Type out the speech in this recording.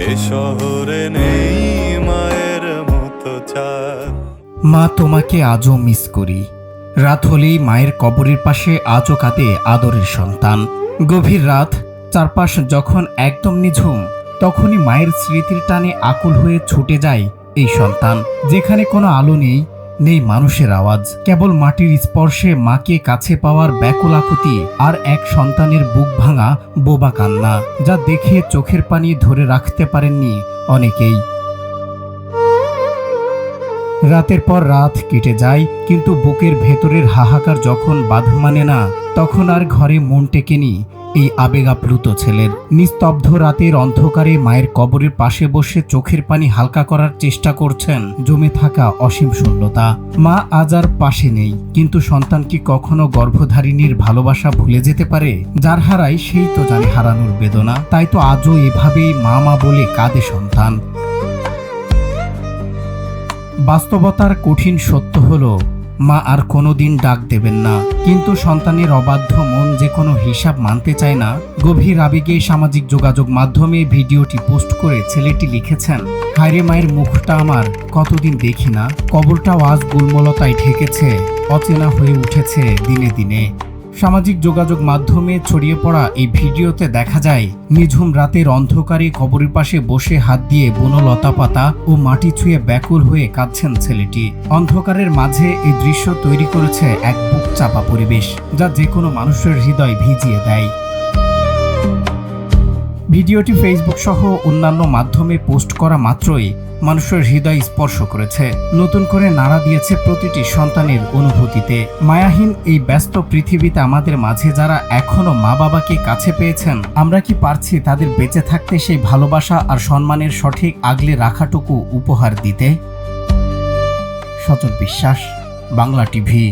এ শহরে নেই মায়ের মতো চাঁদ। মা, তোমাকে আজও মিস করি। রাত হলেই মায়ের কবরের পাশে আজও কাঁদে আদরের সন্তান। গভীর রাত, চারপাশ যখন একদম নিঝুম, তখনই মায়ের স্মৃতির টানে আকুল হয়ে ছুটে যায় এই সন্তান। যেখানে কোনো আলো নেই, নেই মানুষের আওয়াজ, কেবল মাটির স্পর্শে মাকে কাছে পাওয়ার ব্যাকুল আকুতি আর এক সন্তানের বুক ভাঙা বোবা কান্না, যা দেখে চোখের পানি ধরে রাখতে পারেননি অনেকেই। রাতের পর রাত কেটে যায়, কিন্তু বুকের ভেতরের হাহাকার যখন বাঁধ মানে না, তখন আর ঘরে মন টেকেনি এই আবেগ আপ্লুত ছেলের। নিস্তব্ধ রাতের অন্ধকারে মায়ের কবরের পাশে বসে চোখের পানি হালকা করার চেষ্টা করছেন জমে থাকা অসীম শূন্যতা। মা আজ আর পাশে নেই, কিন্তু সন্তান কি কখনো গর্ভধারিণীর ভালোবাসা ভুলে যেতে পারে? যার হারায় সেই তো জানে হারানোর বেদনা। তাই তো আজও এভাবেই মা মা বলে কাঁদে সন্তান। বাস্তবতার কঠিন সত্য হলো, মা আর কোনোদিন ডাক দেবেন না, কিন্তু সন্তানের অবাধ্য মন যে কোনো হিসাব মানতে চায় না। গভীর আবেগে সামাজিক যোগাযোগ মাধ্যমে ভিডিওটি পোস্ট করে ছেলেটি লিখেছেন, হায়রে মায়ের মুখটা আমার কতদিন দেখি না, কবরটাও আজ গুলমলতায় ঢেকেছে, অচেনা হয়ে উঠেছে দিনে দিনে। সামাজিক যোগাযোগ মাধ্যমে ছড়িয়ে পড়া এই ভিডিওতে দেখা যায় নিঝুম রাতের অন্ধকারে কবরের পাশে বসে হাত দিয়ে বুনো লতা পাতা ও মাটি ছুঁয়ে ব্যাকুল হয়ে কাঁদছেন ছেলেটি। অন্ধকারের মাঝে এই দৃশ্য তৈরি করেছে এক বুক চাপা পরিবেশ, যা যে কোনো মানুষের হৃদয় ভিজিয়ে দেয়। ভিডিওটি ফেসবুক সহ অন্যান্য মাধ্যমে পোস্ট করা মাত্রই মানুষের হৃদয় স্পর্শ করেছে, নতুন করে নাড়া দিয়েছে প্রতিটি সন্তানের অনুভূতিতে। মায়াহীন এই ব্যস্ত পৃথিবীতে আমাদের মাঝে যারা এখনো মা বাবাকে কাছে পেয়েছেন, আমরা কি পারছি তাদের বেঁচে থাকতে সেই ভালোবাসা আর সম্মানের সঠিক আগলে রাখাটুকু উপহার দিতে? সচল বিশ্বাস, বাংলা টিভি।